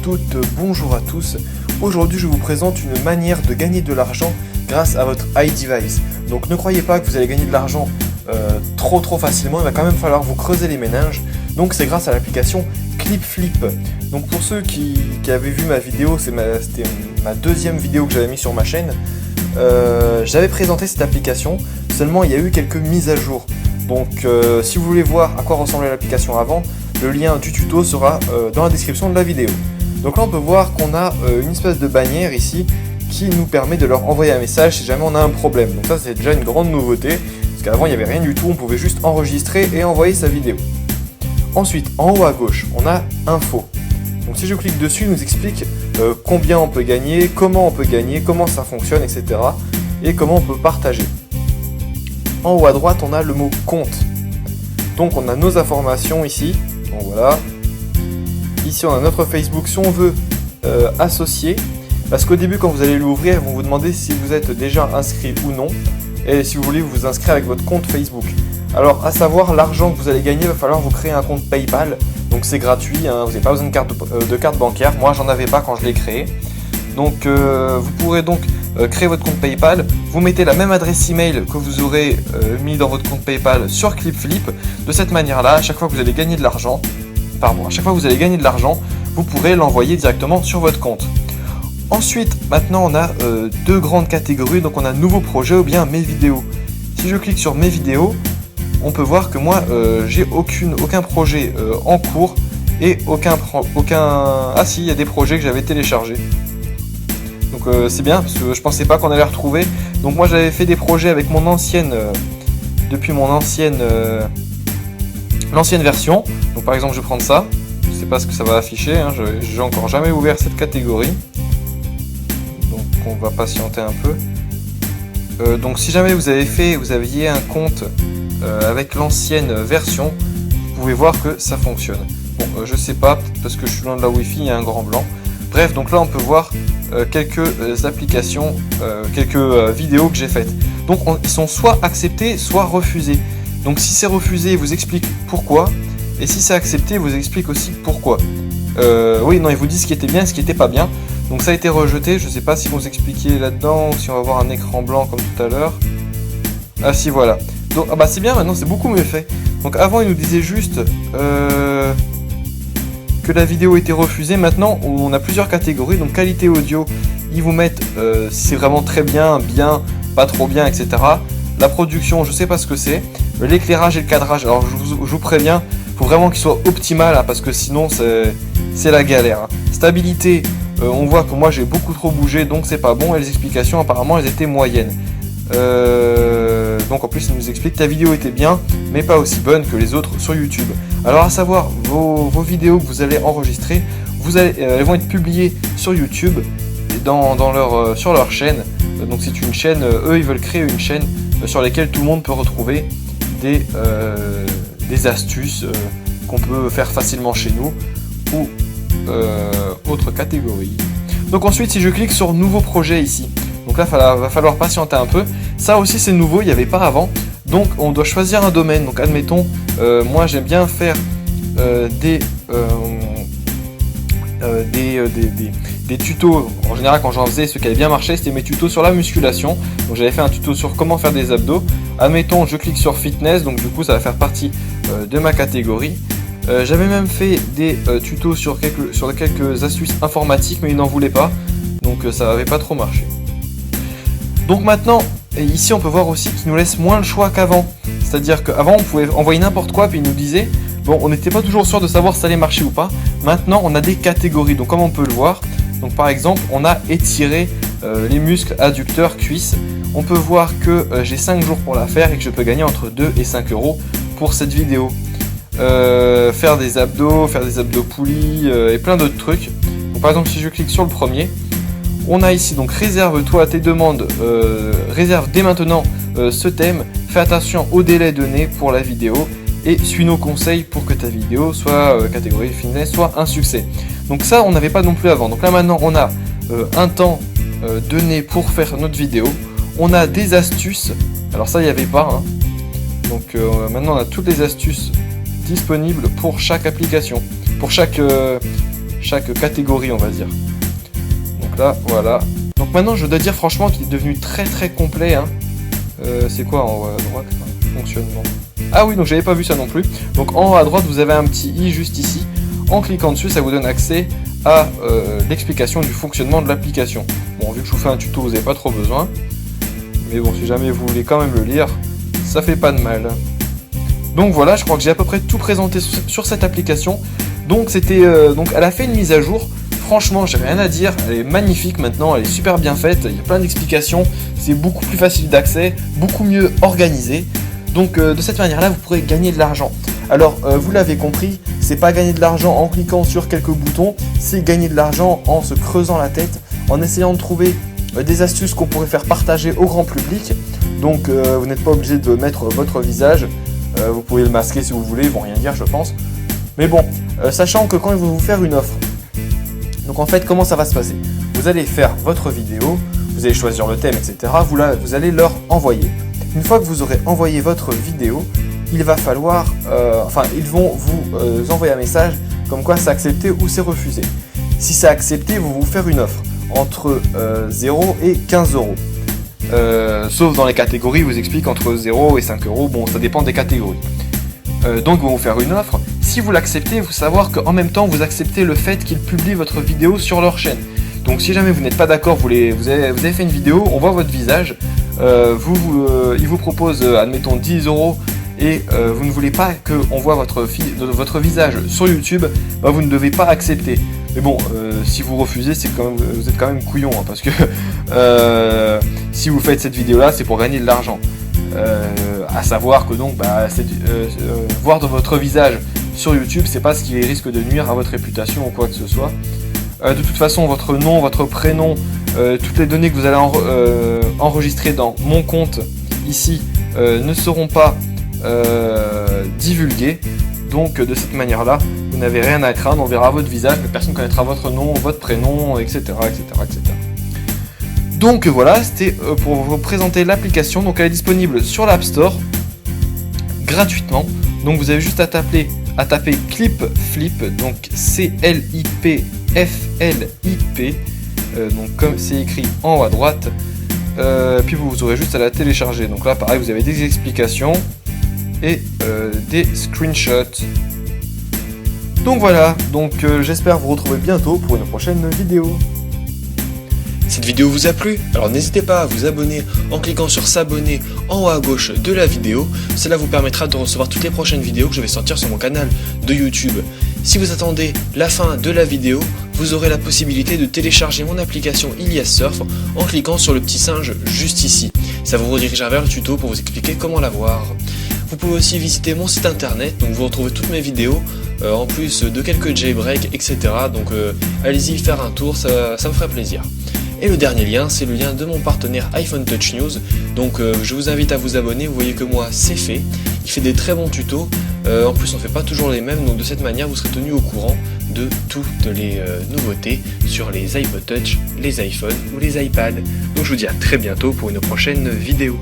toutes, bonjour à tous. Aujourd'hui je vous présente une manière de gagner de l'argent grâce à votre iDevice. Donc ne croyez pas que vous allez gagner de l'argent trop facilement, il va quand même falloir vous creuser les méninges. Donc c'est grâce à l'application ClipFlip. Donc pour ceux qui avaient vu ma vidéo, c'était ma deuxième vidéo que j'avais mis sur ma chaîne. J'avais présenté cette application, seulement il y a eu quelques mises à jour. Donc si vous voulez voir à quoi ressemblait l'application avant, le lien du tuto sera dans la description de la vidéo. Donc là on peut voir qu'on a une espèce de bannière ici qui nous permet de leur envoyer un message si jamais on a un problème. Donc ça c'est déjà une grande nouveauté, parce qu'avant il n'y avait rien du tout, on pouvait juste enregistrer et envoyer sa vidéo. Ensuite en haut à gauche on a info. Donc si je clique dessus, il nous explique combien on peut gagner, comment ça fonctionne, etc. Et comment on peut partager. En haut à droite, on a le mot compte. Donc on a nos informations ici. Donc voilà. Ici on a notre Facebook si on veut associer. Parce qu'au début quand vous allez l'ouvrir, ils vont vous demander si vous êtes déjà inscrit ou non. Et si vous voulez vous inscrire avec votre compte Facebook. Alors à savoir, l'argent que vous allez gagner, il va falloir vous créer un compte PayPal. Donc c'est gratuit, hein, vous n'avez pas besoin de carte bancaire. Moi j'en avais pas quand je l'ai créé. Donc vous pourrez donc créer votre compte PayPal. Vous mettez la même adresse email que vous aurez mis dans votre compte PayPal sur ClipFlip. De cette manière-là, à chaque fois que vous allez gagner de l'argent, vous pourrez l'envoyer directement sur votre compte. Ensuite, maintenant on a deux grandes catégories. Donc on a nouveaux projets ou bien mes vidéos. Si je clique sur mes vidéos, on peut voir que moi j'ai aucun projet en cours et aucun... Ah si, il y a des projets que j'avais téléchargés. Donc c'est bien parce que je pensais pas qu'on allait retrouver. Donc moi j'avais fait des projets avec mon ancienne... depuis mon l'ancienne version. Donc par exemple je vais prendre ça. Je sais pas ce que ça va afficher, hein. J'ai encore jamais ouvert cette catégorie. Donc on va patienter un peu. Donc si jamais vous aviez un compte avec l'ancienne version, vous pouvez voir que ça fonctionne. Bon, je sais pas, parce que je suis loin de la Wi-Fi, il y a un grand blanc. Bref, donc là on peut voir quelques applications, quelques vidéos que j'ai faites. Donc ils sont soit acceptés, soit refusés. Donc si c'est refusé, il vous explique pourquoi. Et si c'est accepté, il vous explique aussi pourquoi. Oui, non, il vous dit ce qui était bien et ce qui n'était pas bien. Donc ça a été rejeté, je sais pas si vous expliquez là-dedans ou si on va voir un écran blanc comme tout à l'heure. Ah si, voilà. Donc ah bah c'est bien, maintenant c'est beaucoup mieux fait. Donc avant il nous disait juste que la vidéo était refusée. Maintenant on a plusieurs catégories. Donc qualité audio, ils vous mettent si c'est vraiment très bien, pas trop bien, etc. La production, je sais pas ce que c'est. L'éclairage et le cadrage, alors je vous préviens, faut vraiment qu'il soit optimal, hein, parce que sinon c'est la galère, hein. Stabilité, on voit que moi j'ai beaucoup trop bougé, donc c'est pas bon. Et les explications apparemment elles étaient moyennes. Donc en plus il nous explique que ta vidéo était bien mais pas aussi bonne que les autres sur YouTube. Alors à savoir, vos vidéos que vous allez enregistrer, elles vont être publiées sur YouTube sur leur chaîne. Donc c'est une chaîne, eux ils veulent créer une chaîne sur laquelle tout le monde peut retrouver des astuces qu'on peut faire facilement chez nous ou autre catégorie. Donc ensuite si je clique sur nouveau projet ici, donc là va falloir patienter un peu. Ça aussi c'est nouveau, il n'y avait pas avant. Donc on doit choisir un domaine. Donc admettons, moi j'aime bien faire des tutos. En général quand j'en faisais, ce qui avait bien marché c'était mes tutos sur la musculation. Donc j'avais fait un tuto sur comment faire des abdos. Admettons je clique sur fitness, donc du coup ça va faire partie de ma catégorie. J'avais même fait des tutos sur quelques astuces informatiques, mais ils n'en voulaient pas. Donc ça n'avait pas trop marché. Donc maintenant, et ici on peut voir aussi qu'il nous laisse moins le choix qu'avant. C'est-à-dire qu'avant on pouvait envoyer n'importe quoi, puis il nous disait, bon on n'était pas toujours sûr de savoir si ça allait marcher ou pas. Maintenant on a des catégories, donc comme on peut le voir, donc par exemple on a étiré les muscles adducteurs, cuisses. On peut voir que j'ai 5 jours pour la faire et que je peux gagner entre 2 et 5 € pour cette vidéo. Faire des abdos poulies et plein d'autres trucs. Donc par exemple si je clique sur le premier, on a ici donc réserve-toi tes demandes, réserve dès maintenant ce thème, fais attention au délai donné pour la vidéo et suis nos conseils pour que ta vidéo soit catégorie fitness, soit un succès. Donc ça on n'avait pas non plus avant. Donc là maintenant on a un temps donné pour faire notre vidéo, on a des astuces, alors ça il n'y avait pas, hein. Donc maintenant on a toutes les astuces disponibles pour chaque application, pour chaque chaque catégorie, on va dire. Donc là, voilà. Donc maintenant, je dois dire franchement qu'il est devenu très très complet. Hein. C'est quoi en haut à droite? Fonctionnement. Ah oui, donc j'avais pas vu ça non plus. Donc en haut à droite, vous avez un petit i juste ici. En cliquant dessus, ça vous donne accès à l'explication du fonctionnement de l'application. Bon, vu que je vous fais un tuto, vous n'avez pas trop besoin. Mais bon, si jamais vous voulez quand même le lire, ça fait pas de mal. Donc voilà, je crois que j'ai à peu près tout présenté sur cette application. Donc c'était, donc elle a fait une mise à jour. Franchement, j'ai rien à dire. Elle est magnifique maintenant, elle est super bien faite. Il y a plein d'explications. C'est beaucoup plus facile d'accès, beaucoup mieux organisé. Donc de cette manière-là, vous pourrez gagner de l'argent. Alors, vous l'avez compris, c'est pas gagner de l'argent en cliquant sur quelques boutons, c'est gagner de l'argent en se creusant la tête, en essayant de trouver des astuces qu'on pourrait faire partager au grand public. Donc, vous n'êtes pas obligé de mettre votre visage. Vous pouvez le masquer si vous voulez, ils vont rien dire, je pense. Mais bon, sachant que quand ils vont vous faire une offre, donc en fait, comment ça va se passer? Vous allez faire votre vidéo, vous allez choisir le thème, etc. Vous allez leur envoyer. Une fois que vous aurez envoyé votre vidéo, il va falloir, ils vont vous envoyer un message comme quoi c'est accepté ou c'est refusé. Si c'est accepté, ils vont vous faire une offre entre 0 et 15 euros. Sauf dans les catégories, ils vous expliquent entre 0 et 5 euros. Bon, ça dépend des catégories. Donc, ils vont vous faire une offre. Si vous l'acceptez, il faut savoir qu'en même temps, vous acceptez le fait qu'ils publient votre vidéo sur leur chaîne. Donc, si jamais vous n'êtes pas d'accord, vous avez fait une vidéo, on voit votre visage. Ils vous proposent, admettons, 10 euros et vous ne voulez pas qu'on voit votre visage sur YouTube, bah, vous ne devez pas accepter. Mais bon, si vous refusez, vous êtes quand même couillon, hein, parce que si vous faites cette vidéo-là, c'est pour gagner de l'argent. À savoir que donc, voir de votre visage sur YouTube, c'est pas ce qui risque de nuire à votre réputation ou quoi que ce soit. De toute façon, votre nom, votre prénom, toutes les données que vous allez enregistrer dans mon compte ici ne seront pas divulguées. Donc de cette manière-là, vous n'avez rien à craindre, on verra votre visage, mais personne ne connaîtra votre nom, votre prénom, etc. etc., etc. Donc voilà, c'était pour vous présenter l'application. Donc elle est disponible sur l'App Store gratuitement. Donc vous avez juste à taper Clip Flip, donc CLIP FLIP, donc comme c'est écrit en haut à droite, puis vous aurez juste à la télécharger. Donc là pareil, vous avez des explications et des screenshots. Donc voilà, j'espère vous retrouver bientôt pour une prochaine vidéo. Cette vidéo vous a plu? Alors n'hésitez pas à vous abonner en cliquant sur s'abonner en haut à gauche de la vidéo. Cela vous permettra de recevoir toutes les prochaines vidéos que je vais sortir sur mon canal de YouTube. Si vous attendez la fin de la vidéo, vous aurez la possibilité de télécharger mon application Ilias Surf en cliquant sur le petit singe juste ici. Ça vous redirigera vers le tuto pour vous expliquer comment l'avoir. Vous pouvez aussi visiter mon site internet, donc vous retrouvez toutes mes vidéos, en plus de quelques jailbreaks, etc. Donc allez-y faire un tour, ça me ferait plaisir. Et le dernier lien, c'est le lien de mon partenaire iPhone Touch News. Donc je vous invite à vous abonner, vous voyez que moi c'est fait. Il fait des très bons tutos, en plus on ne fait pas toujours les mêmes, donc de cette manière vous serez tenu au courant de toutes les nouveautés sur les iPod Touch, les iPhones ou les iPads. Donc je vous dis à très bientôt pour une prochaine vidéo.